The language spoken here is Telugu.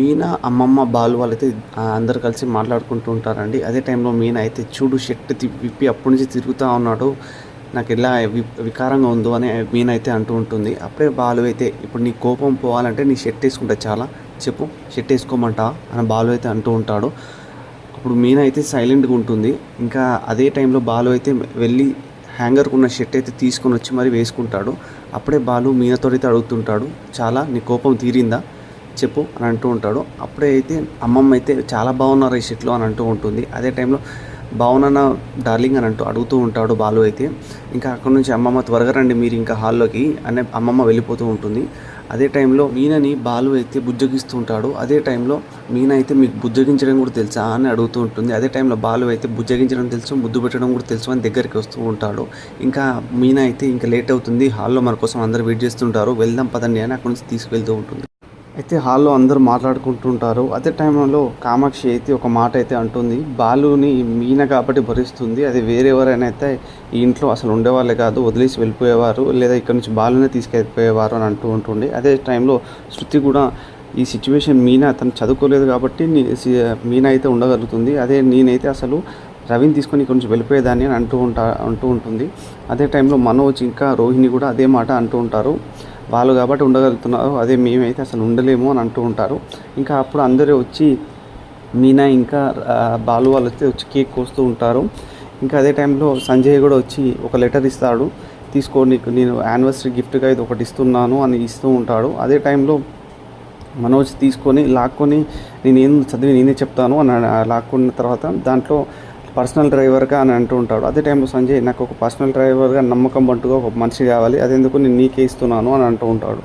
మీనా, అమ్మమ్మ, బాలు వాళ్ళైతే అందరూ కలిసి మాట్లాడుకుంటూ ఉంటారండి. అదే టైంలో మీనా అయితే చూడు షర్ట్ విప్పి అప్పటి నుంచి తిరుగుతా ఉన్నాడు. నాకు ఎలా వికారంగా ఉందో అని మీనా అయితే అంటూ ఉంటుంది. అప్పుడే బాలు అయితే ఇప్పుడు నీ కోపం పోవాలంటే నీ షర్ట్ వేసుకుంటే చాలా చెప్పు షర్ట్ వేసుకోమంటా అని బాలు అయితే అంటూ ఉంటాడు. అప్పుడు మీనా అయితే సైలెంట్గా ఉంటుంది. ఇంకా అదే టైంలో బాలు అయితే వెళ్ళి హ్యాంగర్కు ఉన్న షర్ట్ అయితే తీసుకొని వచ్చి మరి వేసుకుంటాడు. అప్పుడే బాలు మీనాతో అయితే అడుగుతుంటాడు, చాలా నీ కోపం తీరిందా చెప్పు అని అంటూ ఉంటాడు. అప్పుడే అయితే అమ్మమ్మ అయితే చాలా బాగున్నారు ఈ షర్ట్లో అని అంటూ ఉంటుంది. అదే టైంలో బాగున్నా డార్లింగ్ అని అడుగుతూ ఉంటాడు బాలు అయితే. ఇంకా అక్కడ నుంచి అమ్మమ్మ త్వరగా రండి మీరు ఇంకా హాల్లోకి అనే అమ్మమ్మ వెళ్ళిపోతూ ఉంటుంది. అదే టైంలో మీనని బాలు అయితే బుజ్జగిస్తూ ఉంటాడు. అదే టైంలో మీన అయితే మీకు బుజ్జగించడం కూడా తెలుసా అని అడుగుతూ ఉంటుంది. అదే టైంలో బాలు అయితే బుజ్జగించడం తెలుసు, ముద్దు పెట్టడం కూడా తెలుసు అని దగ్గరికి వస్తూ ఉంటాడు. ఇంకా మీన అయితే ఇంకా లేట్ అవుతుంది, హాల్లో మన కోసం అందరూ వెయిట్ చేస్తుంటారు, వెళ్దాం పదండి అని అక్కడి నుంచి తీసుకువెళ్తూ ఉంటుంది. అయితే హాల్లో అందరూ మాట్లాడుకుంటుంటారు. అదే టైంలో కామాక్షి అయితే ఒక మాట అయితే అంటుంది, బాలుని మీన కాబట్టి భరిస్తుంది, అది వేరెవరైనా అయితే ఈ ఇంట్లో అసలు ఉండేవాళ్ళే కాదు, వదిలేసి వెళ్ళిపోయేవారు లేదా ఇక్కడ నుంచి బాలునే తీసుకెళ్ళిపోయేవారు అని అంటూ ఉంటుంది. అదే టైంలో శృతి కూడా ఈ సిచ్యువేషన్ మీన తను చదువుకోలేదు కాబట్టి మీన అయితే ఉండగలుగుతుంది, అదే నేనైతే అసలు రవిని తీసుకొని ఇక్కడ నుంచి వెళ్ళిపోయేదాన్ని అని అంటూ ఉంటుంది. అదే టైంలో మనోజ్ ఇంకా రోహిణి కూడా అదే మాట అంటూ ఉంటారు, వాళ్ళు కాబట్టి ఉండగలుగుతున్నారు, అదే మేమైతే అసలు ఉండలేము అని అంటూ ఉంటారు. ఇంకా అప్పుడు అందరూ వచ్చి మీనా ఇంకా బాలు వాళ్ళు వచ్చి కేక్ కోస్తూ ఉంటారు. ఇంకా అదే టైంలో సంజయ్ కూడా వచ్చి ఒక లెటర్ ఇస్తాడు, తీసుకో నీకు నేను యానివర్సరీ గిఫ్ట్గా ఇది ఒకటి ఇస్తున్నాను అని ఇస్తూ ఉంటాడు. అదే టైంలో మనోజ్ తీసుకొని లాక్కొని నేనేం చదివి నేనే చెప్తాను అని లాక్కున్న తర్వాత దాంట్లో పర్సనల్ డ్రైవర్గా అని అంటూ ఉంటాడు. అదే టైంలో సంజయ్ నాకు ఒక పర్సనల్ డ్రైవర్గా నమ్మకం అంటుగా ఒక మనిషి కావాలి, అదెందుకు నేను నీకే ఇస్తున్నాను అని అంటూ ఉంటాడు.